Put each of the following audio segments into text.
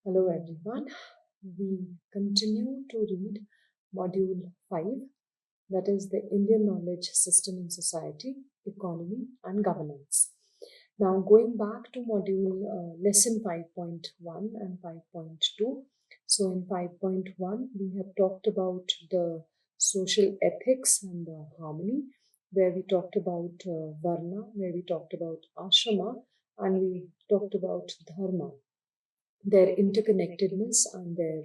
Hello everyone. We continue to read Module 5, that is the Indian Knowledge System in Society, Economy and Governance. Now going back to Lesson 5.1 and 5.2. So in 5.1 we have talked about the social ethics and the harmony, where we talked about Varna, where we talked about Ashrama, and we talked about Dharma, their interconnectedness and their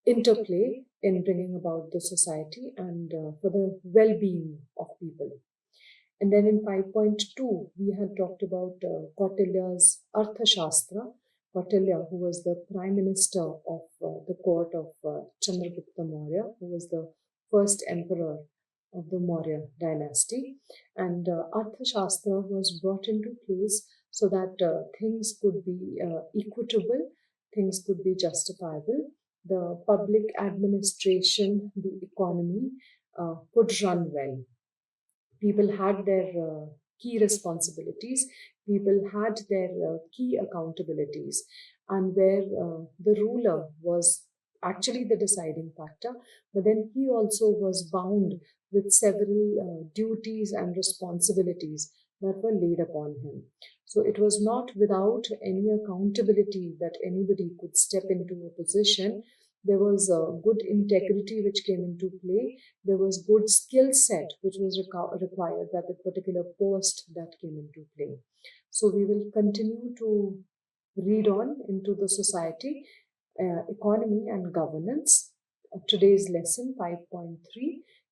interplay in bringing about the society and for the well-being of people. And then in 5.2, we had talked about Kautilya's Arthashastra. Kautilya, who was the prime minister of the court of Chandragupta Maurya, who was the first emperor of the Maurya dynasty. And Arthashastra was brought into place so that things could be equitable, things could be justifiable, the public administration, the economy could run well. People had their key responsibilities, people had their key accountabilities, and where the ruler was actually the deciding factor, but then he also was bound with several duties and responsibilities that were laid upon him. So it was not without any accountability that anybody could step into a position. There was a good integrity which came into play. There was good skill set which was required by the particular post that came into play. So we will continue to read on into the society, economy and governance. Today's lesson 5.3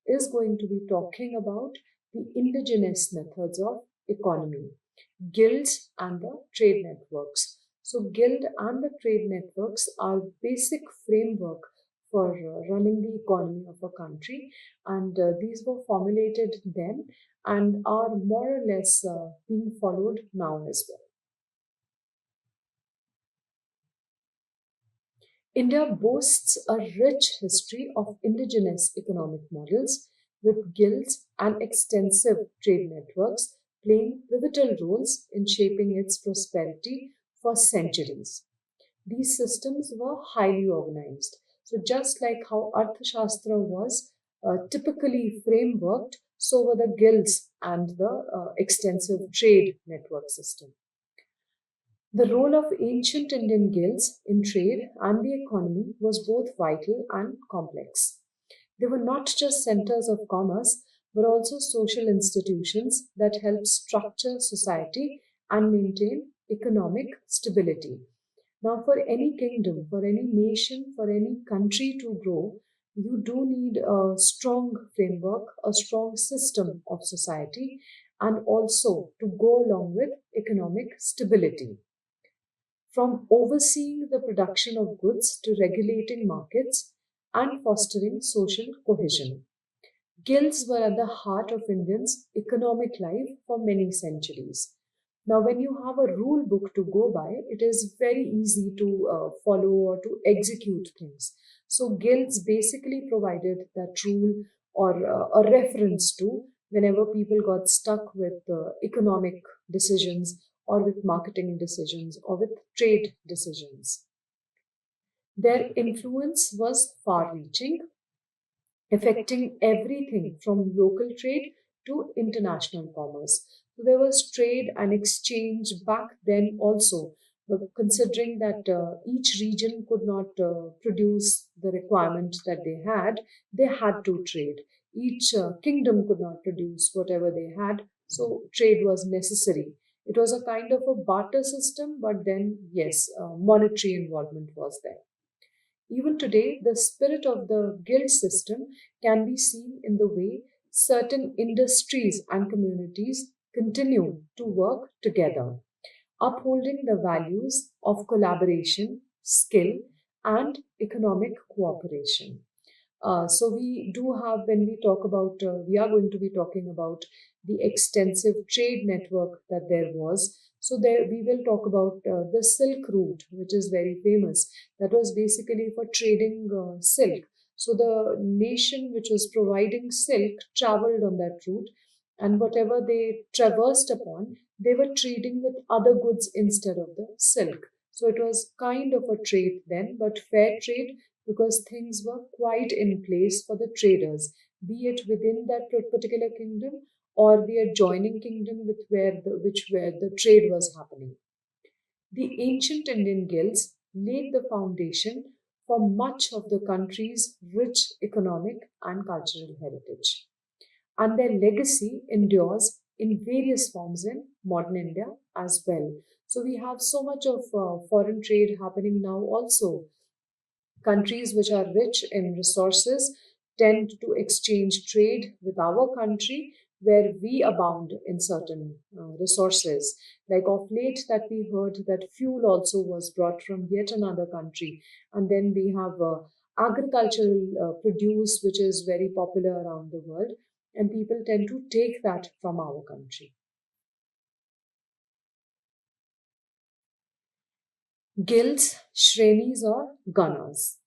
is going to be talking about the indigenous methods of economy, guilds and the trade networks. So guild and the trade networks are basic framework for running the economy of a country, and these were formulated then and are more or less being followed now as well. India boasts a rich history of indigenous economic models, with guilds and extensive trade networks playing pivotal roles in shaping its prosperity for centuries. These systems were highly organized. So, just like how Arthashastra was typically frameworked, so were the guilds and the extensive trade network system. The role of ancient Indian guilds in trade and the economy was both vital and complex. They were not just centers of commerce, but also social institutions that helped structure society and maintain economic stability. Now, for any kingdom, for any nation, for any country to grow, you do need a strong framework, a strong system of society, and also to go along with economic stability. From overseeing the production of goods to regulating markets and fostering social cohesion. Guilds were at the heart of Indians' economic life for many centuries. Now, when you have a rule book to go by, it is very easy to follow or to execute things. So, guilds basically provided that rule or a reference to whenever people got stuck with economic decisions or with marketing decisions or with trade decisions. Their influence was far reaching, affecting everything from local trade to international commerce. So there was trade and exchange back then also, but considering that each region could not produce the requirement that they had to trade. Each kingdom could not produce whatever they had, so trade was necessary. It was a kind of a barter system, but then, yes, monetary involvement was there. Even today, the spirit of the guild system can be seen in the way certain industries and communities continue to work together, upholding the values of collaboration, skill, and economic cooperation. So we do have, when we talk about, we are going to be talking about the extensive trade network that there was. So there we will talk about the Silk Route, which is very famous. That was basically for trading silk. So the nation which was providing silk traveled on that route, and whatever they traversed upon, they were trading with other goods instead of the silk. So it was kind of a trade then, but fair trade because things were quite in place for the traders, be it within that particular kingdom or the adjoining kingdom with where the trade was happening. The ancient Indian guilds laid the foundation for much of the country's rich economic and cultural heritage, and their legacy endures in various forms in modern India as well. So we have so much of foreign trade happening now also. Countries which are rich in resources tend to exchange trade with our country where we abound in certain resources. Like of late, that we heard that fuel also was brought from yet another country. And then we have agricultural produce, which is very popular around the world. And people tend to take that from our country. Guilds, shrenis, or gunners.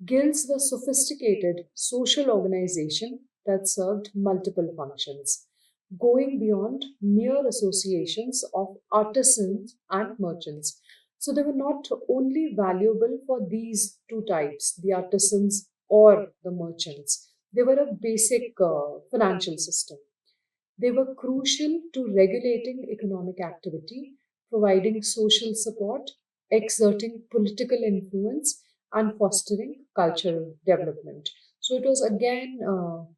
Guilds were sophisticated social organization that served multiple functions, going beyond mere associations of artisans and merchants. So they were not only valuable for these two types, the artisans or the merchants. They were a basic financial system. They were crucial to regulating economic activity, providing social support, exerting political influence, and fostering cultural development. So it was again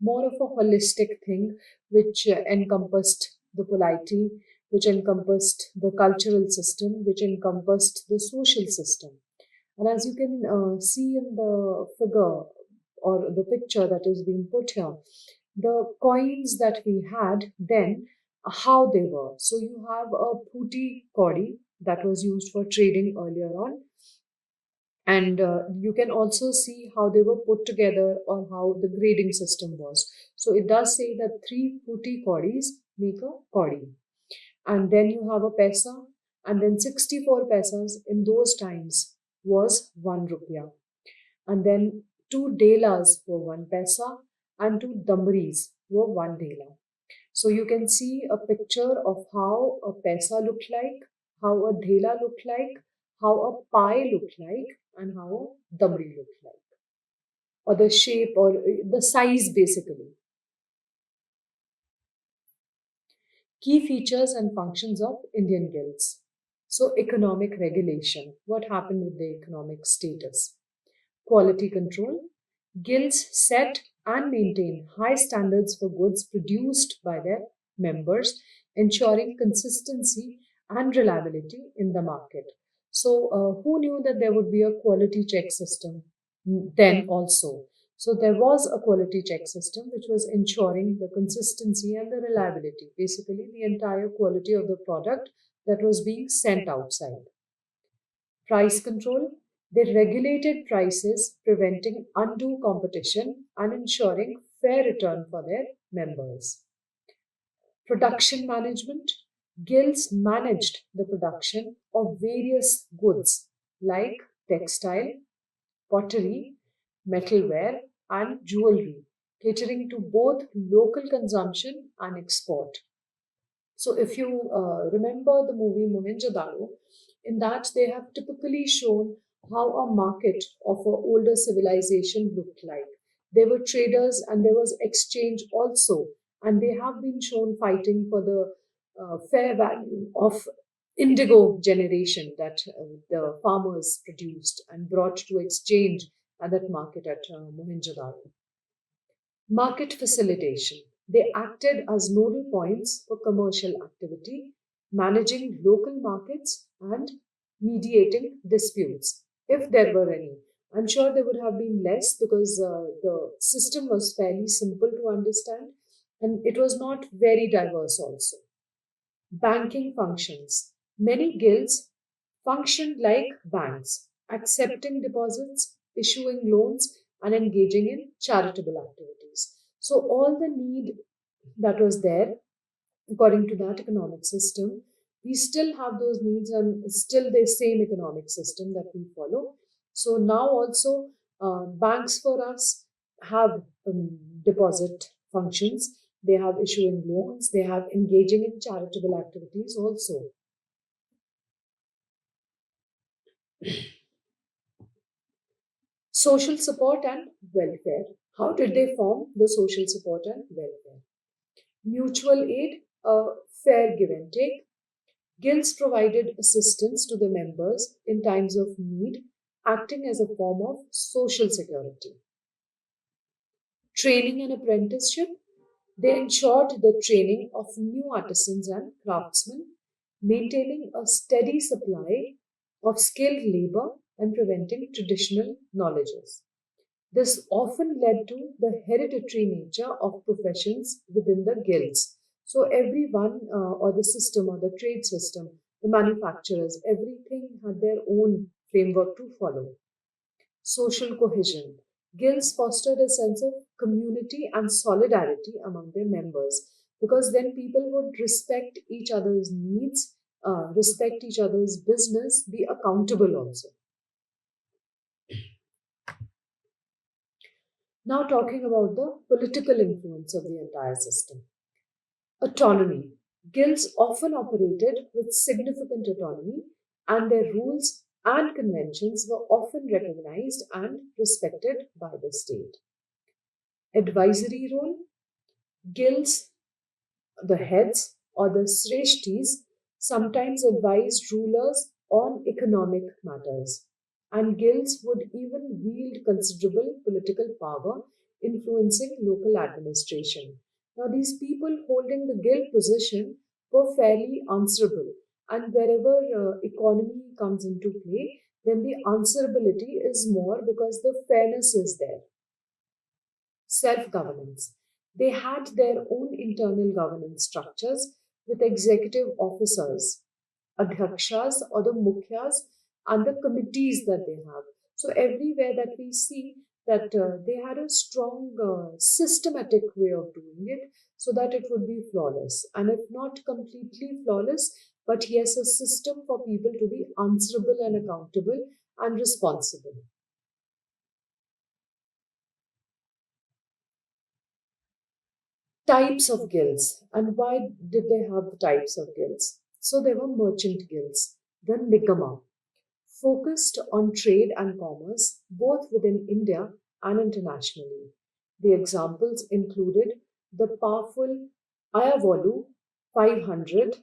more of a holistic thing which encompassed the polity, which encompassed the cultural system, which encompassed the social system. And as you can see in the figure or the picture that is being put here, the coins that we had then, how they were. So you have a putti kauri that was used for trading earlier on. And you can also see how they were put together or how the grading system was. So it does say that three putti kauris make a kauri. And then you have a paisa, and then 64 paisas in those times was 1 rupiah. And then two delas were 1 paisa, and two damris were 1 dela. So you can see a picture of how a paisa looked like, how a dhela looked like, how a pie looked like, and how a damri looked like, or the shape or the size basically. Key features and functions of Indian guilds. So, economic regulation. What happened with the economic status? Quality control. Guilds set and maintain high standards for goods produced by their members, ensuring consistency and reliability in the market. So, who knew that there would be a quality check system then also? So, there was a quality check system which was ensuring the consistency and the reliability, basically, the entire quality of the product that was being sent outside. Price control. They regulated prices, preventing undue competition and ensuring fair return for their members. Production management. Guilds managed the production of various goods like textile, pottery, metalware, and jewelry, catering to both local consumption and export. So, if you remember the movie Mohenjo-daro, in that they have typically shown how a market of an older civilization looked like. There were traders and there was exchange also, and they have been shown fighting for the fair value of indigo generation that the farmers produced and brought to exchange at that market at Mohenjo-daro. Market facilitation. They acted as nodal points for commercial activity, managing local markets and mediating disputes, if there were any. I'm sure there would have been less because the system was fairly simple to understand and it was not very diverse also. Banking functions. Many guilds functioned like banks, accepting deposits, issuing loans, and engaging in charitable activities. So, all the need that was there, according to that economic system, we still have those needs and still the same economic system that we follow. So, now also, banks for us have deposit functions, they have issuing loans, they have engaging in charitable activities also. Social support and welfare. How did they form the social support and welfare? Mutual aid, a fair give and take. Guilds provided assistance to the members in times of need, acting as a form of social security. Training and apprenticeship. They ensured the training of new artisans and craftsmen, maintaining a steady supply of skilled labor and preventing traditional knowledges. This often led to the hereditary nature of professions within the guilds. So, everyone, or the system, or the trade system, the manufacturers, everything had their own framework to follow. Social cohesion. Guilds fostered a sense of community and solidarity among their members because then people would respect each other's needs, respect each other's business, be accountable also. Now, talking about the political influence of the entire system. Autonomy. Guilds often operated with significant autonomy, and their rules and conventions were often recognized and respected by the state. Advisory role. Guilds, the heads or the sreshtis, sometimes advised rulers on economic matters, and guilds would even wield considerable political power, influencing local administration. Now, these people holding the guild position were fairly answerable, and wherever economy comes into play, then the answerability is more because the fairness is there. Self governance. They had their own internal governance structures with executive officers, adhyakshas or the mukhyas, and the committees that they have. So, everywhere that we see that they had a strong systematic way of doing it so that it would be flawless. And if not completely flawless, but yes, a system for people to be answerable and accountable and responsible. Types of guilds. And why did they have the types of guilds? So there were merchant guilds, the Nigama, focused on trade and commerce both within India and internationally. The examples included the powerful Ayavolu 500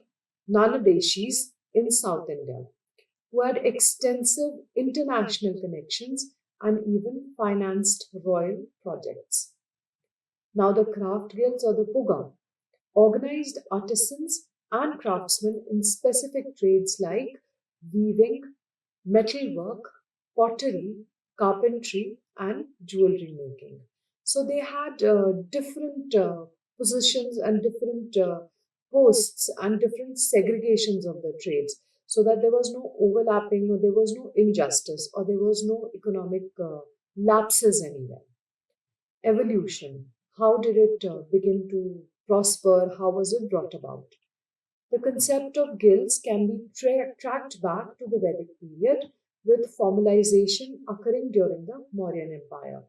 Nanadeshis in South India, who had extensive international connections and even financed royal projects. Now, the craft guilds or the Puga organized artisans and craftsmen in specific trades like weaving, metalwork, pottery, carpentry, and jewelry making. So they had different positions and different posts and different segregations of the trades so that there was no overlapping or there was no injustice or there was no economic lapses anywhere. Evolution. How did it begin to prosper? How was it brought about? The concept of guilds can be tracked back to the Vedic period, with formalization occurring during the Mauryan Empire.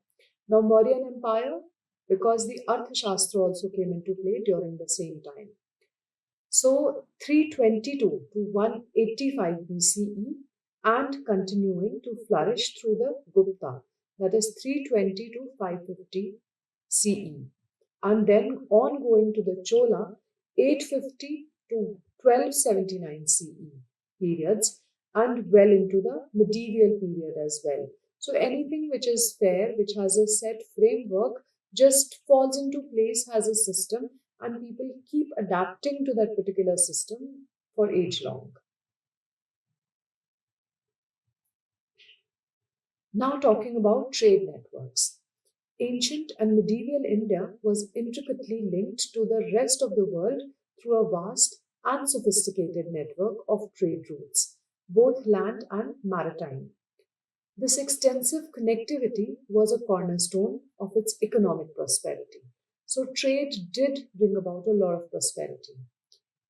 Now, Mauryan Empire, because the Arthashastra also came into play during the same time. So, 322 to 185 BCE and continuing to flourish through the Gupta, that is 320 to 550 CE, and then ongoing to the Chola 850 to 1279 CE periods, and well into the medieval period as well. So anything which is fair, which has a set framework, just falls into place, has a system, and people keep adapting to that particular system for age long. Now, talking about trade networks. Ancient and medieval India was intricately linked to the rest of the world through a vast and sophisticated network of trade routes, both land and maritime. This extensive connectivity was a cornerstone of its economic prosperity. So, trade did bring about a lot of prosperity.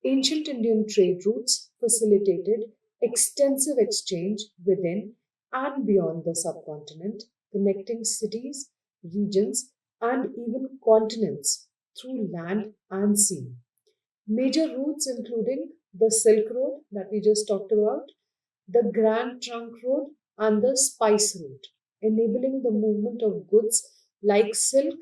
Ancient Indian trade routes facilitated extensive exchange within and beyond the subcontinent, connecting cities, regions, and even continents through land and sea. Major routes including the Silk Road that we just talked about, the Grand Trunk Road, and the Spice Route, enabling the movement of goods like silk,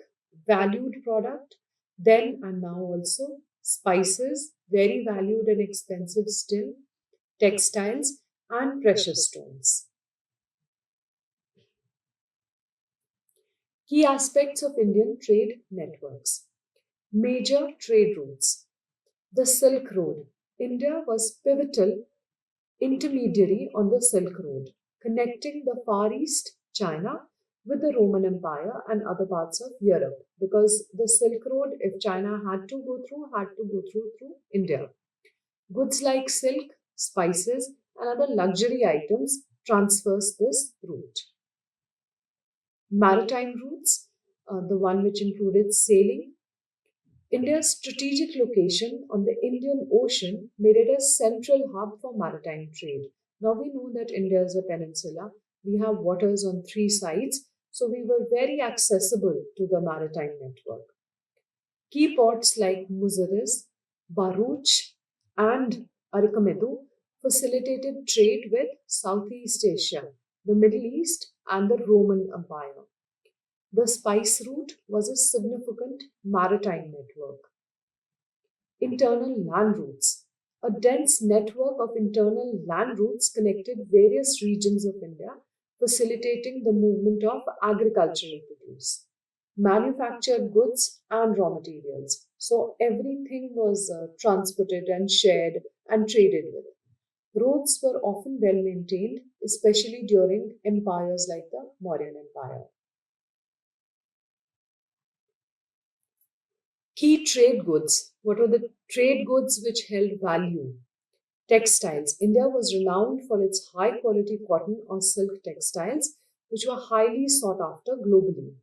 valued product, then and now also spices, very valued and expensive still, textiles, and precious stones. Key aspects of Indian trade networks. Major trade routes. The Silk Road. India was pivotal intermediary on the Silk Road, connecting the Far East, China, with the Roman Empire and other parts of Europe. Because the Silk Road, if China had to go through India. Goods like silk, spices, and other luxury items transverse this route. Maritime routes, the one which included sailing. India's strategic location on the Indian Ocean made it a central hub for maritime trade. Now we know that India is a peninsula. We have waters on three sides, so we were very accessible to the maritime network. Key ports like Muziris, Baruch, and Arikamedu facilitated trade with Southeast Asia, the Middle East, and the Roman Empire. The spice route was a significant maritime network. Internal land routes. A dense network of internal land routes connected various regions of India, facilitating the movement of agricultural produce, manufactured goods, and raw materials. So everything was transported and shared and traded with. Roads were often well maintained, especially during empires like the Mauryan Empire. Key trade goods. What were the trade goods which held value? Textiles. India was renowned for its high quality cotton or silk textiles, which were highly sought after globally.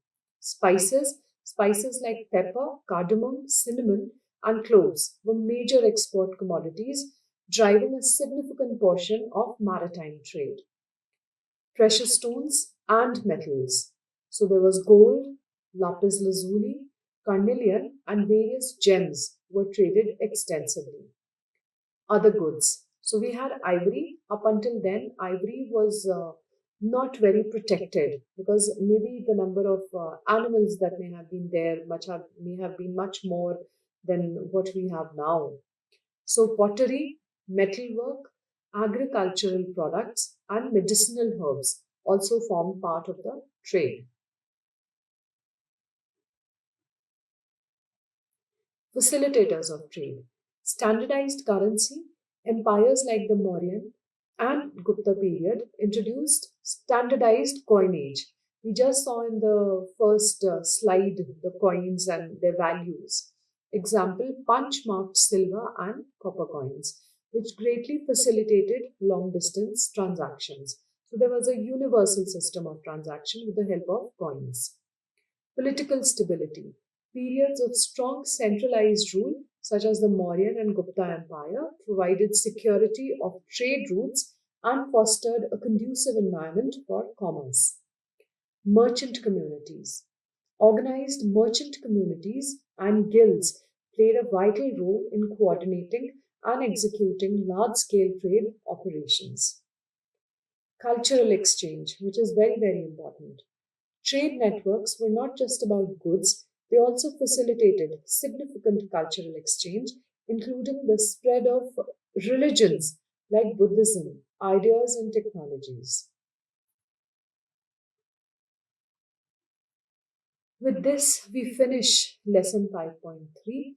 Spices. Spices like pepper, cardamom, cinnamon, and cloves were major export commodities, driving a significant portion of maritime trade. Precious stones and metals. So there was gold, lapis lazuli, carnelian, and various gems were traded extensively. Other goods. So we had ivory. Up until then, ivory was not very protected because maybe the number of animals that may have been there may have been much more than what we have now. So pottery, metalwork, agricultural products, and medicinal herbs also formed part of the trade. Facilitators of trade. Standardized currency, empires like the Mauryan and Gupta period introduced standardized coinage. We just saw in the first slide the coins and their values. Example, punch marked silver and copper coins, which greatly facilitated long distance transactions. So there was a universal system of transaction with the help of coins. Political stability. Periods of strong centralized rule, such as the Mauryan and Gupta Empire, provided security of trade routes and fostered a conducive environment for commerce. Merchant communities. Organized merchant communities and guilds played a vital role in coordinating and executing large scale trade operations. Cultural exchange, which is very, very important. Trade networks were not just about goods, they also facilitated significant cultural exchange, including the spread of religions like Buddhism, ideas, and technologies. With this, we finish lesson 5.3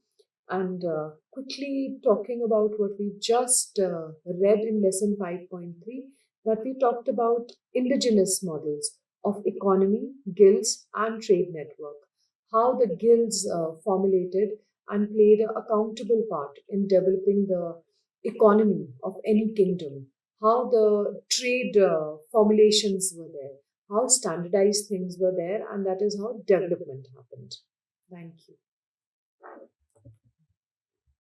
and quickly talking about what we just read in lesson 5.3, that we talked about indigenous models of economy, guilds, and trade network, how the guilds formulated and played an accountable part in developing the economy of any kingdom, how the trade formulations were there, how standardized things were there, and that is how development happened. Thank you.